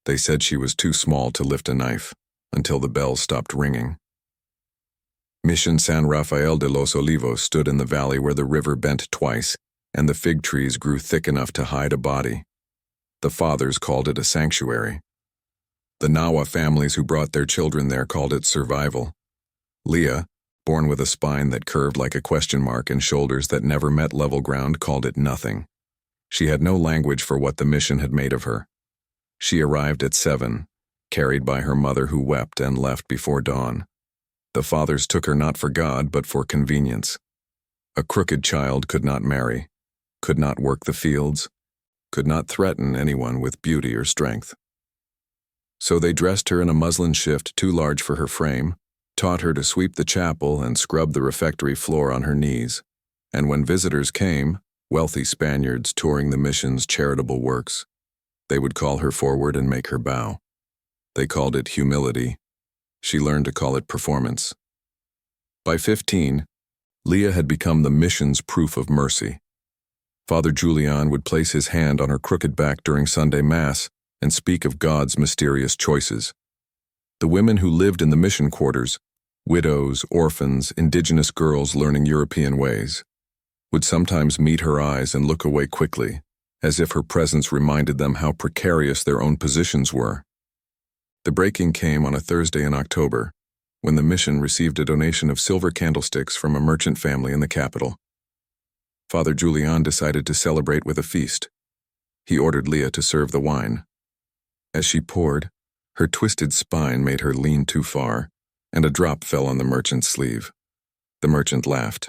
They said she was too small to lift a knife, until the bells stopped ringing. Mission San Rafael de los Olivos stood in the valley where the river bent twice, and the fig trees grew thick enough to hide a body. The fathers called it a sanctuary. The Nawa families who brought their children there called it survival. Leah, born with a spine that curved like a question mark and shoulders that never met level ground, called it nothing. She had no language for what the mission had made of her. She arrived at 7, carried by her mother who wept and left before dawn. The fathers took her not for God but for convenience. A crooked child could not marry, could not work the fields, could not threaten anyone with beauty or strength. So they dressed her in a muslin shift too large for her frame, taught her to sweep the chapel and scrub the refectory floor on her knees, and when visitors came, wealthy Spaniards touring the mission's charitable works, they would call her forward and make her bow. They called it humility. She learned to call it performance. By 15, Leah had become the mission's proof of mercy. Father Julian would place his hand on her crooked back during Sunday Mass and speak of God's mysterious choices. The women who lived in the mission quarters, widows, orphans, indigenous girls learning European ways, would sometimes meet her eyes and look away quickly, as if her presence reminded them how precarious their own positions were. The breaking came on a Thursday in October, when the mission received a donation of silver candlesticks from a merchant family in the capital. Father Julian decided to celebrate with a feast. He ordered Leah to serve the wine. As she poured, her twisted spine made her lean too far, and a drop fell on the merchant's sleeve. The merchant laughed.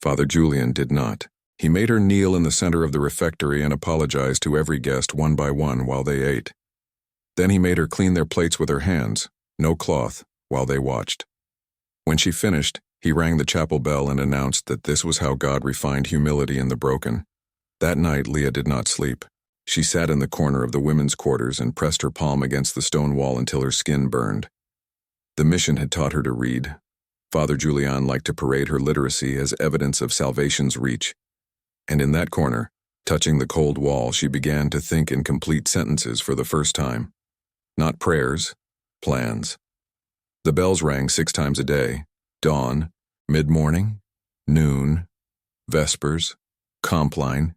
Father Julian did not. He made her kneel in the center of the refectory and apologized to every guest one by one while they ate. Then he made her clean their plates with her hands, no cloth, while they watched. When she finished, he rang the chapel bell and announced that this was how God refined humility in the broken. That night, Leah did not sleep. She sat in the corner of the women's quarters and pressed her palm against the stone wall until her skin burned. The mission had taught her to read. Father Julian liked to parade her literacy as evidence of salvation's reach. And in that corner, touching the cold wall, she began to think in complete sentences for the first time. Not prayers, plans. The bells rang 6 times a day: dawn, mid-morning, noon, vespers, compline,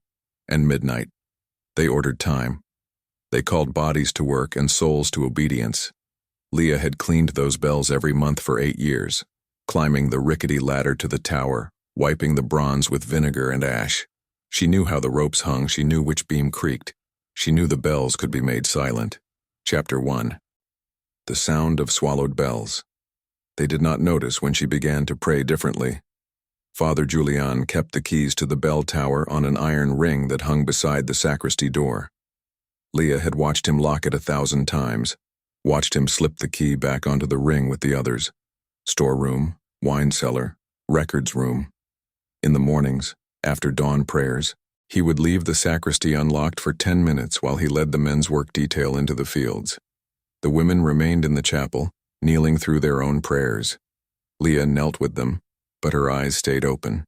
and midnight. They ordered time. They called bodies to work and souls to obedience. Leah had cleaned those bells every month for 8 years, climbing the rickety ladder to the tower, wiping the bronze with vinegar and ash. She knew how the ropes hung, she knew which beam creaked. She knew the bells could be made silent. Chapter 1. The sound of swallowed bells. They did not notice when she began to pray differently. Father Julian kept the keys to the bell tower on an iron ring that hung beside the sacristy door. Leah had watched him lock it 1,000 times, watched him slip the key back onto the ring with the others. Storeroom, wine cellar, records room. In the mornings, after dawn prayers, he would leave the sacristy unlocked for 10 minutes while he led the men's work detail into the fields. The women remained in the chapel, kneeling through their own prayers. Leah knelt with them, but her eyes stayed open.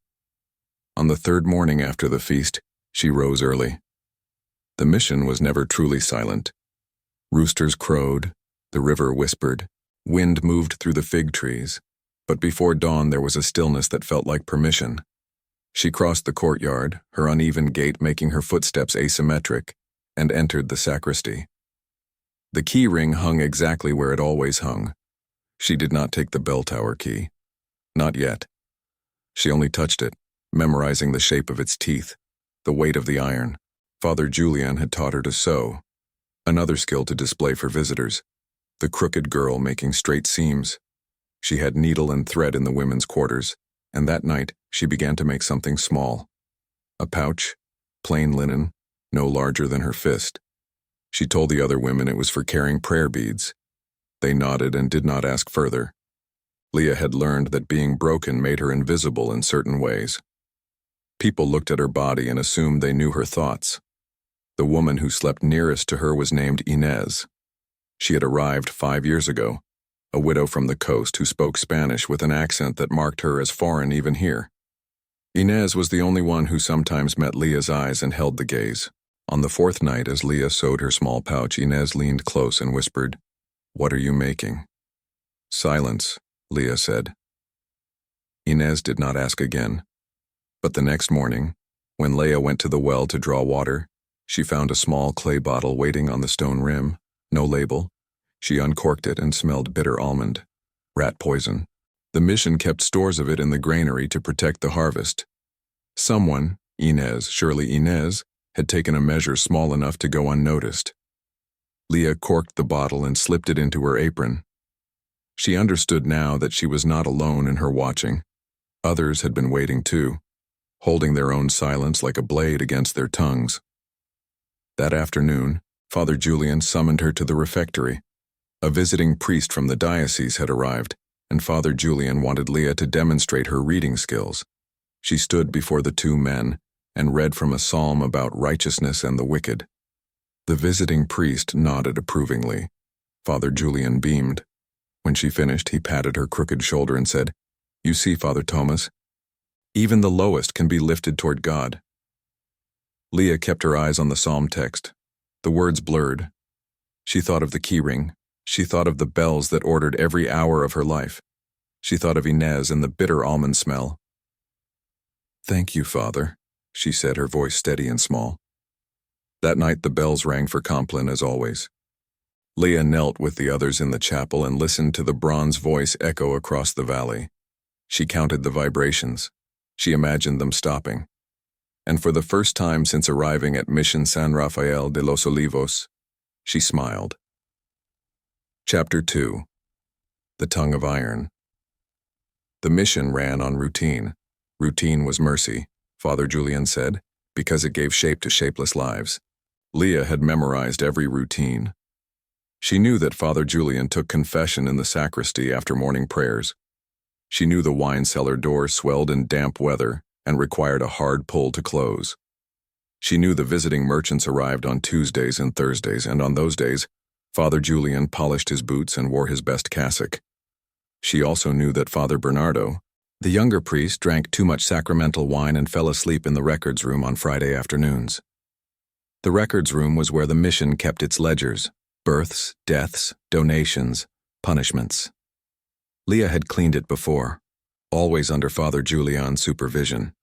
On the 3rd morning after the feast, she rose early. The mission was never truly silent. Roosters crowed, the river whispered, wind moved through the fig trees, but before dawn there was a stillness that felt like permission. She crossed the courtyard, her uneven gait making her footsteps asymmetric, and entered the sacristy. The key ring hung exactly where it always hung. She did not take the bell tower key. Not yet. She only touched it, memorizing the shape of its teeth, the weight of the iron. Father Julian had taught her to sew, another skill to display for visitors. The crooked girl making straight seams. She had needle and thread in the women's quarters, and that night she began to make something small. A pouch, plain linen, no larger than her fist. She told the other women it was for carrying prayer beads. They nodded and did not ask further. Leah had learned that being broken made her invisible in certain ways. People looked at her body and assumed they knew her thoughts. The woman who slept nearest to her was named Inez. She had arrived 5 years ago, a widow from the coast who spoke Spanish with an accent that marked her as foreign even here. Inez was the only one who sometimes met Leah's eyes and held the gaze. On the fourth night, as Leah sewed her small pouch, Inez leaned close and whispered, "What are you making?" "Silence," Leah said. Inez did not ask again. But the next morning, when Leah went to the well to draw water, she found a small clay bottle waiting on the stone rim, no label. She uncorked it and smelled bitter almond, rat poison. The mission kept stores of it in the granary to protect the harvest. Someone, Inez, surely Inez, had taken a measure small enough to go unnoticed. Leah corked the bottle and slipped it into her apron. She understood now that she was not alone in her watching. Others had been waiting too, holding their own silence like a blade against their tongues. That afternoon, Father Julian summoned her to the refectory. A visiting priest from the diocese had arrived, and Father Julian wanted Leah to demonstrate her reading skills. She stood before the two men and read from a psalm about righteousness and the wicked. The visiting priest nodded approvingly. Father Julian beamed. When she finished, he patted her crooked shoulder and said, "You see, Father Thomas, even the lowest can be lifted toward God." Leah kept her eyes on the psalm text. The words blurred. She thought of the keyring. She thought of the bells that ordered every hour of her life. She thought of Inez and the bitter almond smell. "Thank you, Father," she said, her voice steady and small. That night the bells rang for Compline as always. Leah knelt with the others in the chapel and listened to the bronze voice echo across the valley. She counted the vibrations. She imagined them stopping. And for the first time since arriving at Mission San Rafael de los Olivos, she smiled. Chapter 2. The Tongue of Iron. The mission ran on routine. Routine was mercy, Father Julian said, because it gave shape to shapeless lives. Leah had memorized every routine. She knew that Father Julian took confession in the sacristy after morning prayers. She knew the wine cellar door swelled in damp weather and required a hard pull to close. She knew the visiting merchants arrived on Tuesdays and Thursdays, and on those days, Father Julian polished his boots and wore his best cassock. She also knew that Father Bernardo, the younger priest, drank too much sacramental wine and fell asleep in the records room on Friday afternoons. The records room was where the mission kept its ledgers: births, deaths, donations, punishments. Leah had cleaned it before, always under Father Julian's supervision.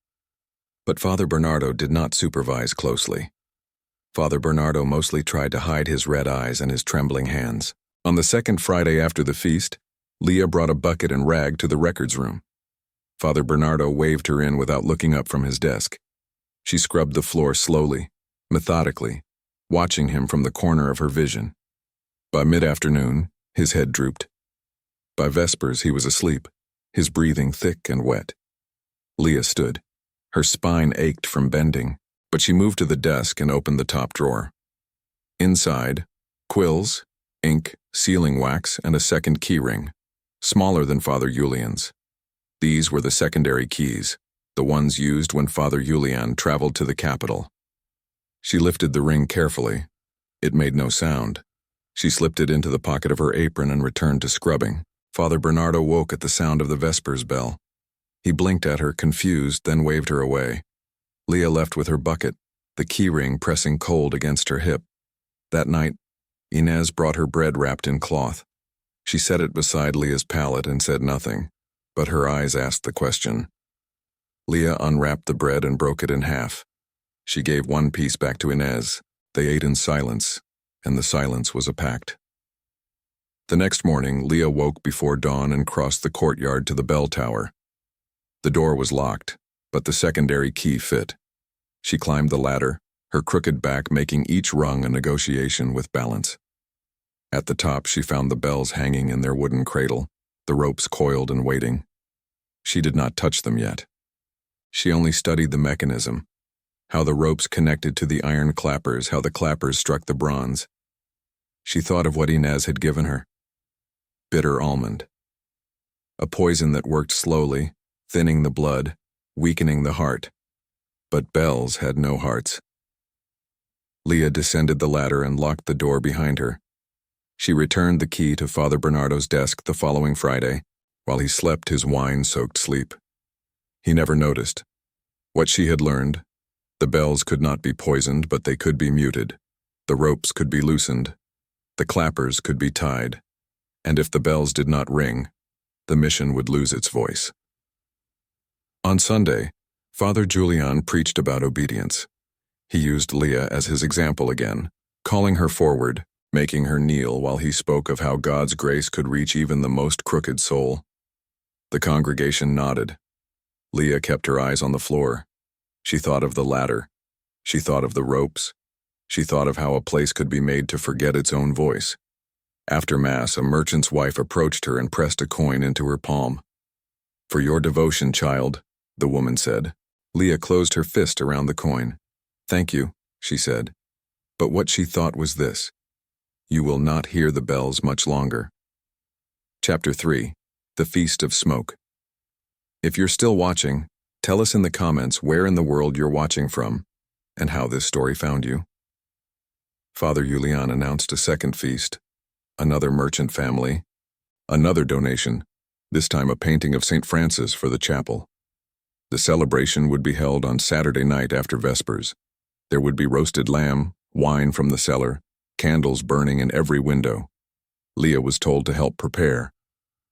But Father Bernardo did not supervise closely. Father Bernardo mostly tried to hide his red eyes and his trembling hands. On the second Friday after the feast, Leah brought a bucket and rag to the records room. Father Bernardo waved her in without looking up from his desk. She scrubbed the floor slowly, methodically, watching him from the corner of her vision. By mid-afternoon, his head drooped. By vespers, he was asleep, his breathing thick and wet. Leah stood. Her spine ached from bending, but she moved to the desk and opened the top drawer. Inside, quills, ink, sealing wax, and a second keyring, smaller than Father Julian's. These were the secondary keys, the ones used when Father Julian traveled to the capital. She lifted the ring carefully. It made no sound. She slipped it into the pocket of her apron and returned to scrubbing. Father Bernardo woke at the sound of the vespers bell. He blinked at her, confused, then waved her away. Leah left with her bucket, the keyring pressing cold against her hip. That night, Inez brought her bread wrapped in cloth. She set it beside Leah's pallet and said nothing, but her eyes asked the question. Leah unwrapped the bread and broke it in half. She gave one piece back to Inez. They ate in silence, and the silence was a pact. The next morning, Leah woke before dawn and crossed the courtyard to the bell tower. The door was locked, but the secondary key fit. She climbed the ladder, her crooked back making each rung a negotiation with balance. At the top, she found the bells hanging in their wooden cradle, the ropes coiled and waiting. She did not touch them yet. She only studied the mechanism, how the ropes connected to the iron clappers, how the clappers struck the bronze. She thought of what Inez had given her. Bitter almond. A poison that worked slowly, thinning the blood, weakening the heart. But bells had no hearts. Leah descended the ladder and locked the door behind her. She returned the key to Father Bernardo's desk the following Friday, while he slept his wine-soaked sleep. He never noticed. What she had learned, The bells could not be poisoned, but they could be muted. The ropes could be loosened. The clappers could be tied. And if the bells did not ring, the mission would lose its voice. On Sunday, Father Julian preached about obedience. He used Leah as his example again, calling her forward, making her kneel while he spoke of how God's grace could reach even the most crooked soul. The congregation nodded. Leah kept her eyes on the floor. She thought of the ladder. She thought of the ropes. She thought of how a place could be made to forget its own voice. After Mass, a merchant's wife approached her and pressed a coin into her palm. "For your devotion, child," the woman said. Leah closed her fist around the coin. "Thank you," she said. But what she thought was this: "You will not hear the bells much longer." Chapter 3. The Feast of Smoke. If you're still watching, tell us in the comments where in the world you're watching from, and how this story found you. Father Julian announced a second feast, another merchant family, another donation, this time a painting of St. Francis for the chapel. The celebration would be held on Saturday night after Vespers. There would be roasted lamb, wine from the cellar, candles burning in every window. Leah was told to help prepare.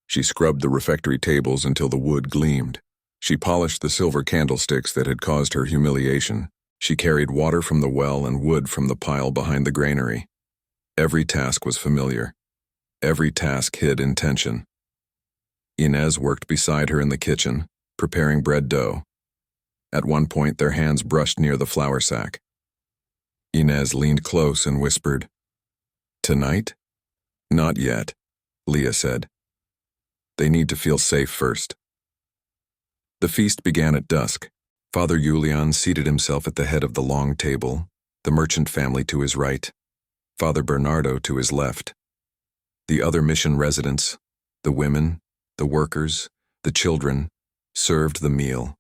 She scrubbed the refectory tables until the wood gleamed. She polished the silver candlesticks that had caused her humiliation. She carried water from the well and wood from the pile behind the granary. Every task was familiar. Every task hid intention. Inez worked beside her in the kitchen, preparing bread dough. At one point, their hands brushed near the flour sack. Inez leaned close and whispered, "Tonight?" "Not yet," Leah said. "They need to feel safe first." The feast began at dusk. Father Julian seated himself at the head of the long table, the merchant family to his right, Father Bernardo to his left. The other mission residents, the women, the workers, the children, served the meal.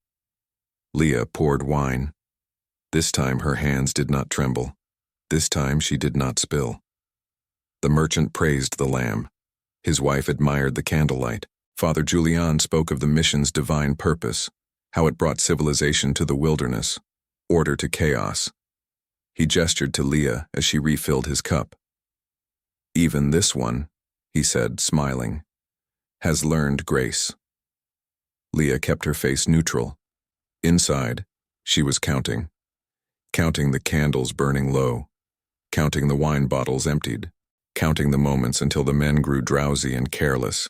Leah poured wine. This time her hands did not tremble. This time she did not spill. The merchant praised the lamb. His wife admired the candlelight. Father Julian spoke of the mission's divine purpose, how it brought civilization to the wilderness, order to chaos. He gestured to Leah as she refilled his cup. "Even this one," he said, smiling, "has learned grace." Leah kept her face neutral. Inside, she was counting the candles burning low, counting the wine bottles emptied, counting the moments until the men grew drowsy and careless.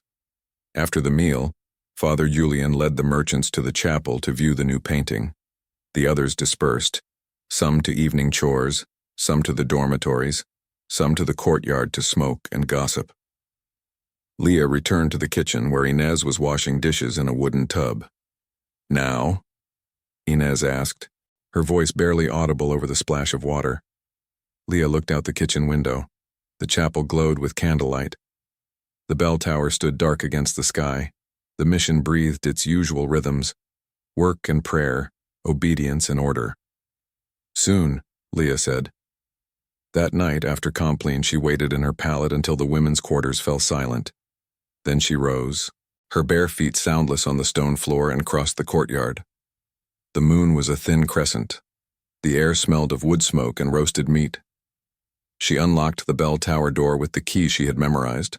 After the meal, Father Julian led the merchants to the chapel to view the new painting. The others dispersed, some to evening chores, some to the dormitories, some to the courtyard to smoke and gossip. Leah returned to the kitchen where Inez was washing dishes in a wooden tub. "Now?" Inez asked, her voice barely audible over the splash of water. Leah looked out the kitchen window. The chapel glowed with candlelight. The bell tower stood dark against the sky. The mission breathed its usual rhythms: work and prayer, obedience and order. "Soon," Leah said. That night, after Compline, she waited in her pallet until the women's quarters fell silent. Then she rose, her bare feet soundless on the stone floor, and crossed the courtyard. The moon was a thin crescent. The air smelled of wood smoke and roasted meat. She unlocked the bell tower door with the key she had memorized,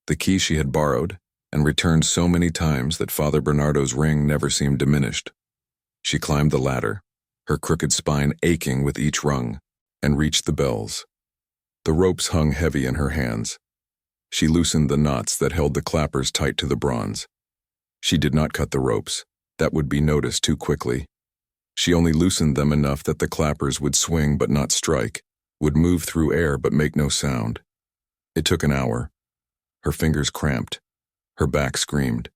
the key she had borrowed, and returned so many times that Father Bernardo's ring never seemed diminished. She climbed the ladder, her crooked spine aching with each rung, and reached the bells. The ropes hung heavy in her hands. She loosened the knots that held the clappers tight to the bronze. She did not cut the ropes. That would be noticed too quickly. She only loosened them enough that the clappers would swing but not strike, would move through air but make no sound. It took an hour. Her fingers cramped. Her back screamed.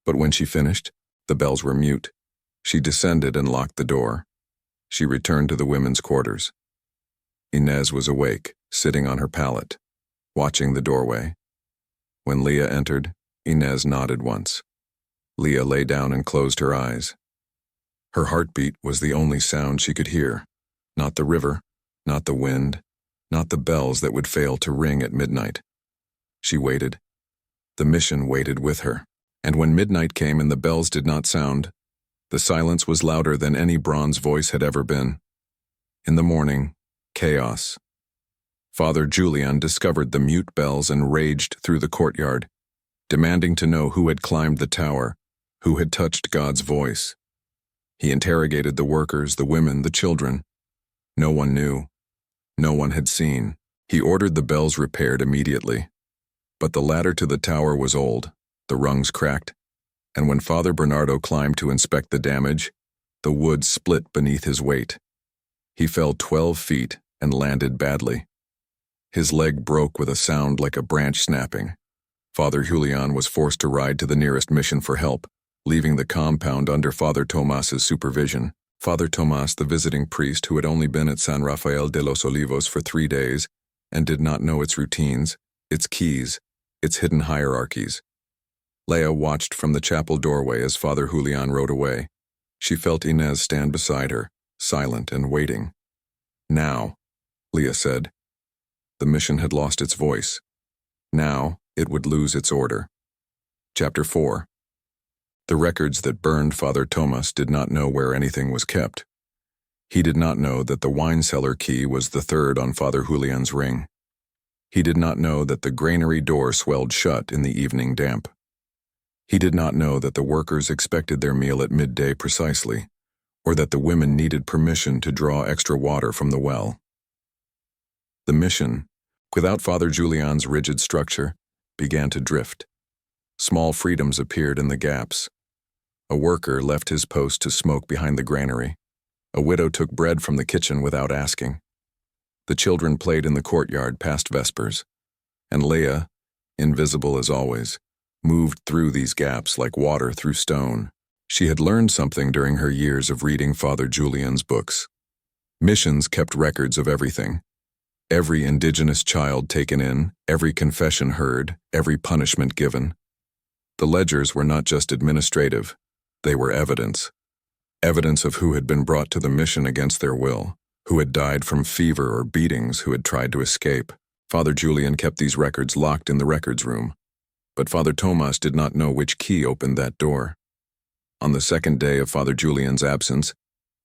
But when she finished, the bells were mute. She descended and locked the door. She returned to the women's quarters. Inez was awake, sitting on her pallet, watching the doorway. When Leah entered, Inez nodded once. Leah lay down and closed her eyes. Her heartbeat was the only sound she could hear, not the river, not the wind, not the bells that would fail to ring at midnight. She waited. The mission waited with her, and when midnight came and the bells did not sound, the silence was louder than any bronze voice had ever been. In the morning, chaos. Father Julian discovered the mute bells and raged through the courtyard, demanding to know who had climbed the tower, who had touched God's voice. He interrogated the workers, the women, the children. No one knew. No one had seen. He ordered the bells repaired immediately. But the ladder to the tower was old, the rungs cracked, and when Father Bernardo climbed to inspect the damage, the wood split beneath his weight. He fell 12 feet and landed badly. His leg broke with a sound like a branch snapping. Father Julian was forced to ride to the nearest mission for help, leaving the compound under Father Tomas's supervision. Father Tomas, the visiting priest who had only been at San Rafael de los Olivos for 3 days and did not know its routines, its keys, its hidden hierarchies. Leah watched from the chapel doorway as Father Julian rode away. She felt Inez stand beside her, silent and waiting. Now, Leah said. The mission had lost its voice. Now, it would lose its order. Chapter 4. The records that burned Father Tomas did not know where anything was kept. He did not know that the wine cellar key was the third on Father Julian's ring. He did not know that the granary door swelled shut in the evening damp. He did not know that the workers expected their meal at midday precisely, or that the women needed permission to draw extra water from the well. The mission, without Father Julian's rigid structure, began to drift. Small freedoms appeared in the gaps. A worker left his post to smoke behind the granary. A widow took bread from the kitchen without asking. The children played in the courtyard past vespers, and Leah, invisible as always, moved through these gaps like water through stone. She had learned something during her years of reading Father Julian's books. Missions kept records of everything. Every indigenous child taken in, every confession heard, every punishment given. The ledgers were not just administrative, they were evidence. Evidence of who had been brought to the mission against their will, who had died from fever or beatings, who had tried to escape. Father Julian kept these records locked in the records room. But Father Tomas did not know which key opened that door. On the second day of Father Julian's absence,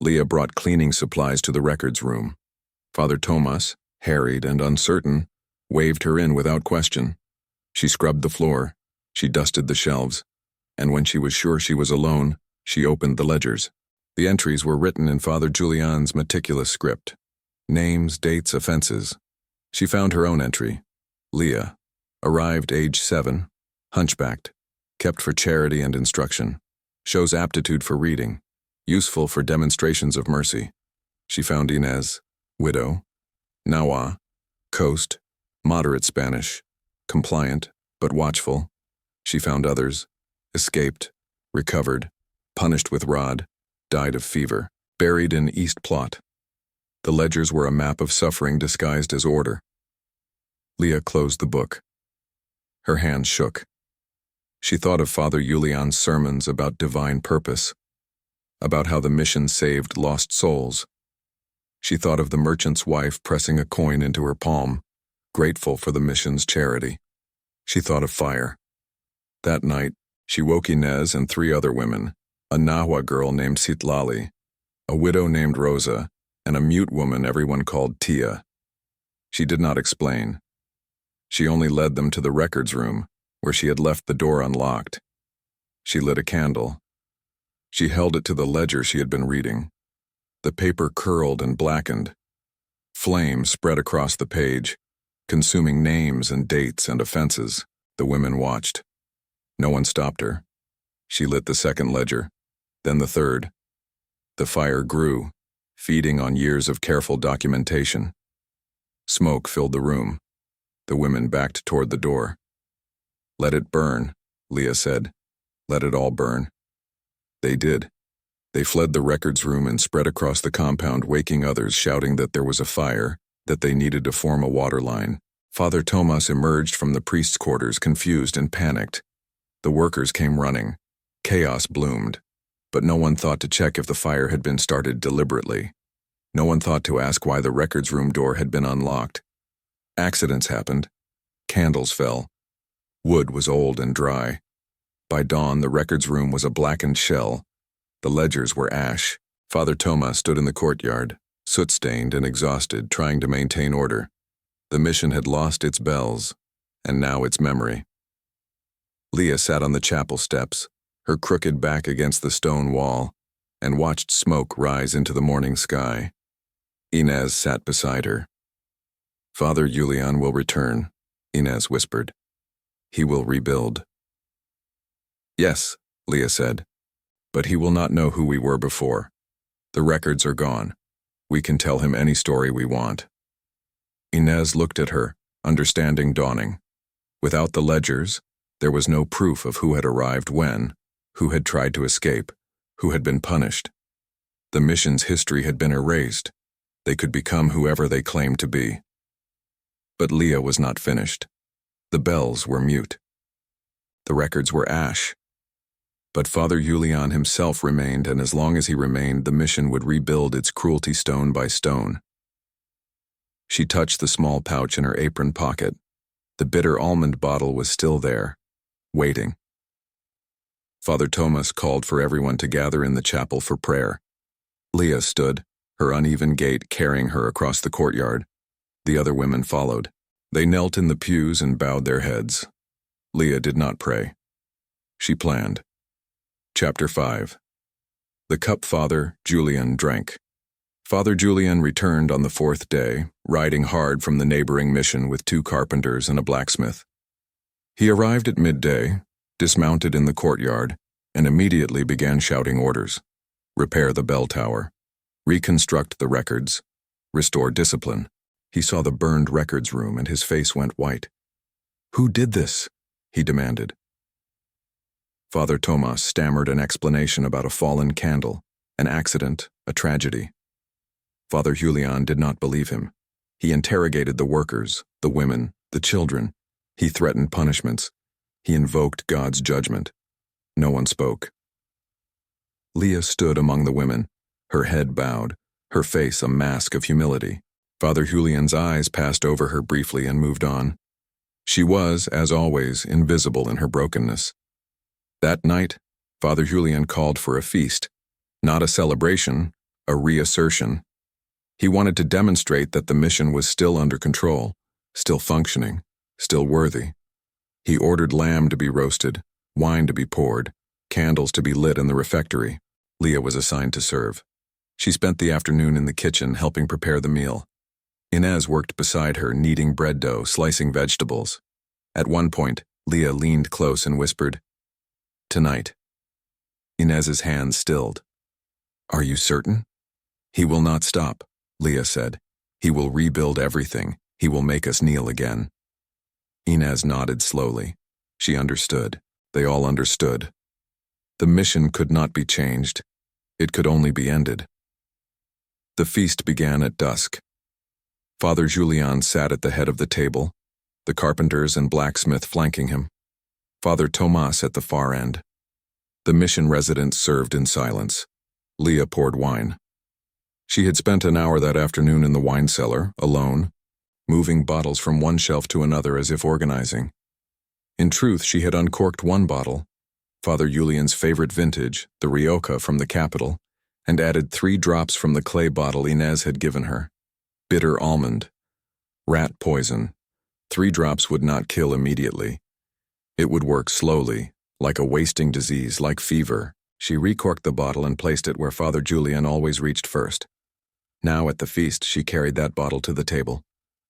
Leah brought cleaning supplies to the records room. Father Tomas, harried and uncertain, waved her in without question. She scrubbed the floor, she dusted the shelves, and when she was sure she was alone, she opened the ledgers. The entries were written in Father Julian's meticulous script. Names, dates, offenses. She found her own entry. Leah, arrived age 7, hunchbacked, kept for charity and instruction, shows aptitude for reading, useful for demonstrations of mercy. She found Inez, widow, Nawa, coast, moderate Spanish, compliant, but watchful. She found others, escaped, recovered, punished with rod, died of fever, buried in East Plot. The ledgers were a map of suffering disguised as order. Leah closed the book. Her hands shook. She thought of Father Julian's sermons about divine purpose, about how the mission saved lost souls. She thought of the merchant's wife pressing a coin into her palm, grateful for the mission's charity. She thought of fire. That night, she woke Inez and 3 other women, a Nahua girl named Citlali, a widow named Rosa, and a mute woman everyone called Tia. She did not explain. She only led them to the records room, where she had left the door unlocked. She lit a candle. She held it to the ledger she had been reading. The paper curled and blackened. Flame spread across the page, consuming names and dates and offenses. The women watched. No one stopped her. She lit the second ledger, then the third. The fire grew, feeding on years of careful documentation. Smoke filled the room. The women backed toward the door. "Let it burn," Leah said. "Let it all burn." They did. They fled the records room and spread across the compound, waking others, shouting that there was a fire, that they needed to form a water line. Father Tomas emerged from the priest's quarters, confused and panicked. The workers came running. Chaos bloomed. But no one thought to check if the fire had been started deliberately. No one thought to ask why the records room door had been unlocked. Accidents happened. Candles fell. Wood was old and dry. By dawn, the records room was a blackened shell. The ledgers were ash. Father Tomas stood in the courtyard, soot-stained and exhausted, trying to maintain order. The mission had lost its bells, and now its memory. Leah sat on the chapel steps, her crooked back against the stone wall, and watched smoke rise into the morning sky. Inez sat beside her. "Father Julian will return," Inez whispered. "He will rebuild." "Yes," Leah said, "but he will not know who we were before. The records are gone. We can tell him any story we want." Inez looked at her, understanding dawning. Without the ledgers, there was no proof of who had arrived when, who had tried to escape, who had been punished. The mission's history had been erased. They could become whoever they claimed to be. But Leah was not finished. The bells were mute. The records were ash. But Father Julian himself remained, and as long as he remained, the mission would rebuild its cruelty stone by stone. She touched the small pouch in her apron pocket. The bitter almond bottle was still there, waiting. Father Thomas called for everyone to gather in the chapel for prayer. Leah stood, her uneven gait carrying her across the courtyard. The other women followed. They knelt in the pews and bowed their heads. Leah did not pray. She planned. Chapter 5. The cup Father Julian drank. Father Julian returned on the fourth day, riding hard from the neighboring mission with 2 carpenters and a blacksmith. He arrived at midday, dismounted in the courtyard, and immediately began shouting orders. Repair the bell tower. Reconstruct the records. Restore discipline. He saw the burned records room and his face went white. "Who did this?" he demanded. Father Thomas stammered an explanation about a fallen candle, an accident, a tragedy. Father Julian did not believe him. He interrogated the workers, the women, the children. He threatened punishments. He invoked God's judgment. No one spoke. Leah stood among the women, her head bowed, her face a mask of humility. Father Julian's eyes passed over her briefly and moved on. She was, as always, invisible in her brokenness. That night, Father Julian called for a feast, not a celebration, a reassertion. He wanted to demonstrate that the mission was still under control, still functioning, still worthy. He ordered lamb to be roasted, wine to be poured, candles to be lit in the refectory. Leah was assigned to serve. She spent the afternoon in the kitchen helping prepare the meal. Inez worked beside her, kneading bread dough, slicing vegetables. At one point, Leah leaned close and whispered, "Tonight." Inez's hands stilled. "Are you certain?" "He will not stop," Leah said. "He will rebuild everything. He will make us kneel again." Inez nodded slowly. She understood. They all understood. The mission could not be changed. It could only be ended. The feast began at dusk. Father Julian sat at the head of the table, the carpenters and blacksmith flanking him. Father Thomas at the far end. The mission residents served in silence. Leah poured wine. She had spent an hour that afternoon in the wine cellar, alone, moving bottles from one shelf to another as if organizing. In truth, she had uncorked one bottle, Father Julian's favorite vintage, the Rioja from the capital, and added 3 drops from the clay bottle Inez had given her. Bitter almond. Rat poison. 3 drops would not kill immediately. It would work slowly, like a wasting disease, like fever. She recorked the bottle and placed it where Father Julian always reached first. Now at the feast, she carried that bottle to the table.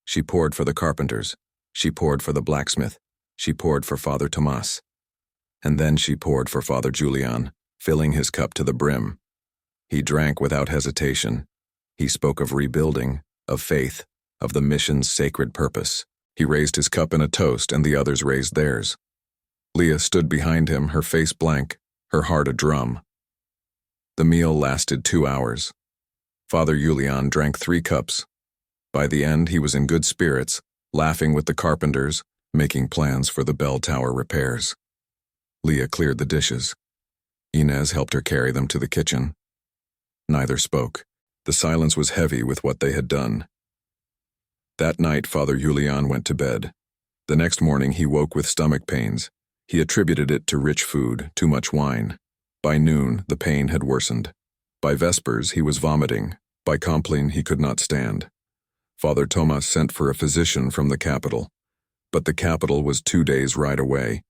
She poured for the carpenters. She poured for the blacksmith. She poured for Father Tomas. And then she poured for Father Julian, filling his cup to the brim. He drank without hesitation. He spoke of rebuilding, of faith, of the mission's sacred purpose. He raised his cup in a toast, and the others raised theirs. Leah stood behind him, her face blank, her heart a drum. The meal lasted 2 hours. Father Julian drank 3 cups. By the end, he was in good spirits, laughing with the carpenters, making plans for the bell tower repairs. Leah cleared the dishes. Inez helped her carry them to the kitchen. Neither spoke. The silence was heavy with what they had done. That night, Father Julian went to bed. The next morning, he woke with stomach pains. He attributed it to rich food, too much wine. By noon, the pain had worsened. By vespers, he was vomiting. By Compline he could not stand. Father Tomas sent for a physician from the capital, but the capital was 2 days' ride away,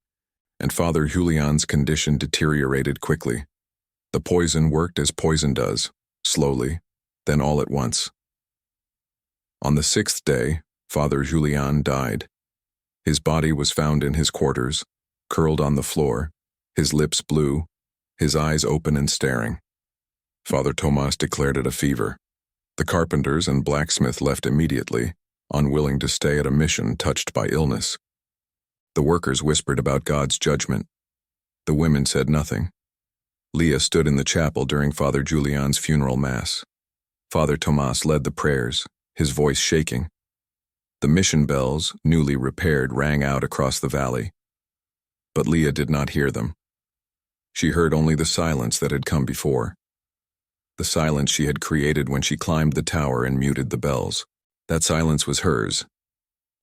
and Father Julian's condition deteriorated quickly. The poison worked as poison does, slowly, then all at once. On the 6th day, Father Julian died. His body was found in his quarters, curled on the floor, his lips blue, his eyes open and staring. Father Tomas declared it a fever. The carpenters and blacksmith left immediately, unwilling to stay at a mission touched by illness. The workers whispered about God's judgment. The women said nothing. Leah stood in the chapel during Father Julian's funeral mass. Father Tomas led the prayers, his voice shaking. The mission bells, newly repaired, rang out across the valley. But Leah did not hear them. She heard only the silence that had come before. The silence she had created when she climbed the tower and muted the bells. That silence was hers.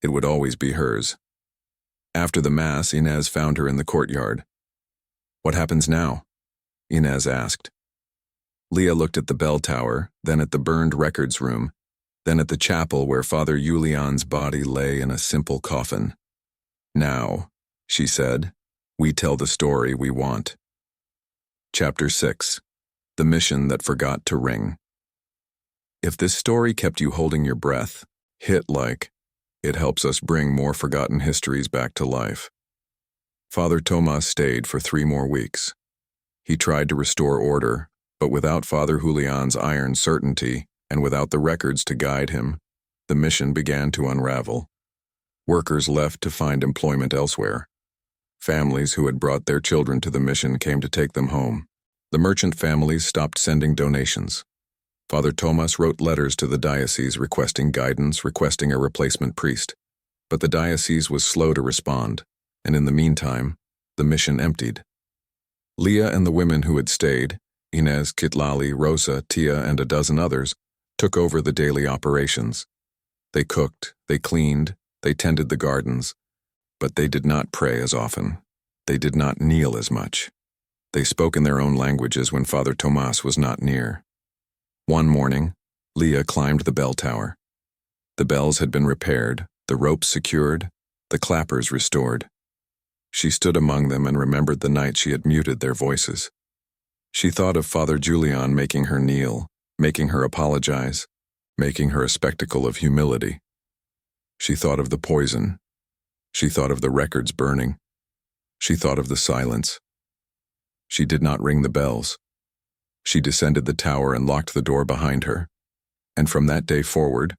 It would always be hers. After the mass, Inez found her in the courtyard. "What happens now?" Inez asked. Leah looked at the bell tower, then at the burned records room, then at the chapel where Father Julian's body lay in a simple coffin. "Now," she said, "we tell the story we want." Chapter 6. The Mission That Forgot to Ring. If this story kept you holding your breath, hit like. It helps us bring more forgotten histories back to life. Father Tomas stayed for 3 more weeks. He tried to restore order, but without Father Julian's iron certainty and without the records to guide him, the mission began to unravel. Workers left to find employment elsewhere. Families who had brought their children to the mission came to take them home. The merchant families stopped sending donations. Father Tomas wrote letters to the diocese requesting guidance, requesting a replacement priest. But the diocese was slow to respond, and in the meantime, the mission emptied. Leah and the women who had stayed, Inez, Kitlali, Rosa, Tia, and a dozen others, took over the daily operations. They cooked, they cleaned, they tended the gardens, but they did not pray as often. They did not kneel as much. They spoke in their own languages when Father Tomas was not near. One morning, Leah climbed the bell tower. The bells had been repaired, the ropes secured, the clappers restored. She stood among them and remembered the night she had muted their voices. She thought of Father Julian making her kneel, making her apologize, making her a spectacle of humility. She thought of the poison. She thought of the records burning. She thought of the silence. She did not ring the bells. She descended the tower and locked the door behind her. And from that day forward,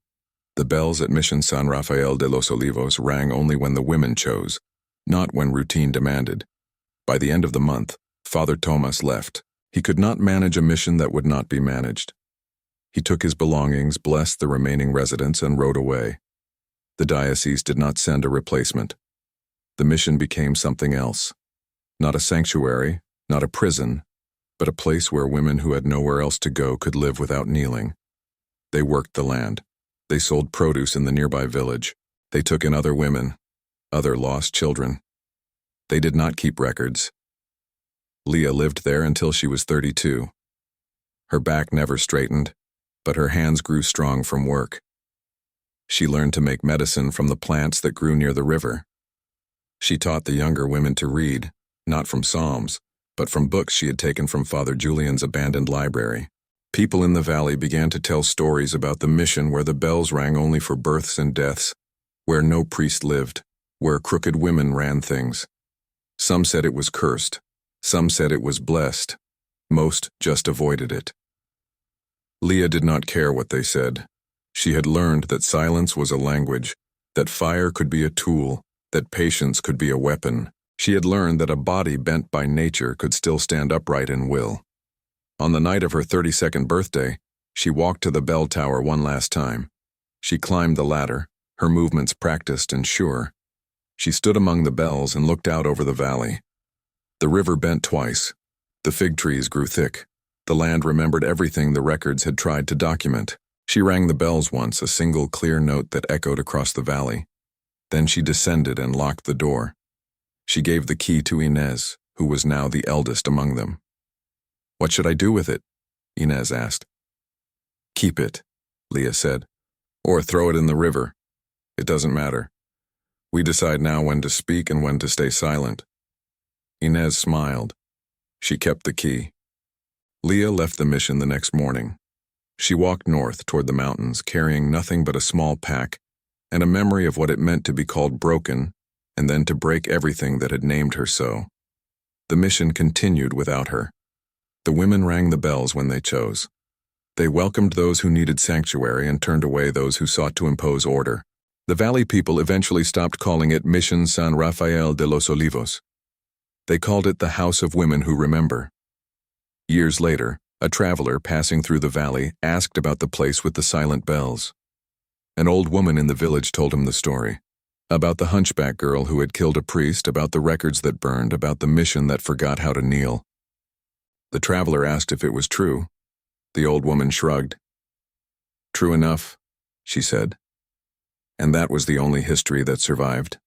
the bells at Mission San Rafael de los Olivos rang only when the women chose, not when routine demanded. By the end of the month, Father Tomas left. He could not manage a mission that would not be managed. He took his belongings, blessed the remaining residents, and rode away. The diocese did not send a replacement. The mission became something else. Not a sanctuary, not a prison, but a place where women who had nowhere else to go could live without kneeling. They worked the land. They sold produce in the nearby village. They took in other women, other lost children. They did not keep records. Leah lived there until she was 32. Her back never straightened, but her hands grew strong from work. She learned to make medicine from the plants that grew near the river. She taught the younger women to read, not from psalms, but from books she had taken from Father Julian's abandoned library. People in the valley began to tell stories about the mission where the bells rang only for births and deaths, where no priest lived, where crooked women ran things. Some said it was cursed. Some said it was blessed. Most just avoided it. Leah did not care what they said. She had learned that silence was a language, that fire could be a tool, that patience could be a weapon. She had learned that a body bent by nature could still stand upright in will. On the night of her 32nd birthday, she walked to the bell tower one last time. She climbed the ladder, her movements practiced and sure. She stood among the bells and looked out over the valley. The river bent twice. The fig trees grew thick. The land remembered everything the records had tried to document. She rang the bells once, a single clear note that echoed across the valley. Then she descended and locked the door. She gave the key to Inez, who was now the eldest among them. "What should I do with it?" Inez asked. Keep it, Leah said. Or throw it in the river. It doesn't matter. We decide now when to speak and when to stay silent. Inez smiled. She kept the key. Leah left the mission the next morning. She walked north toward the mountains, carrying nothing but a small pack and a memory of what it meant to be called broken and then to break everything that had named her so. The mission continued without her. The women rang the bells when they chose. They welcomed those who needed sanctuary and turned away those who sought to impose order. The valley people eventually stopped calling it Mission San Rafael de los Olivos. They called it the House of Women Who Remember. Years later, a traveler passing through the valley asked about the place with the silent bells. An old woman in the village told him the story. About the hunchback girl who had killed a priest, about the records that burned, about the mission that forgot how to kneel. The traveler asked if it was true. The old woman shrugged. True enough, she said. And that was the only history that survived.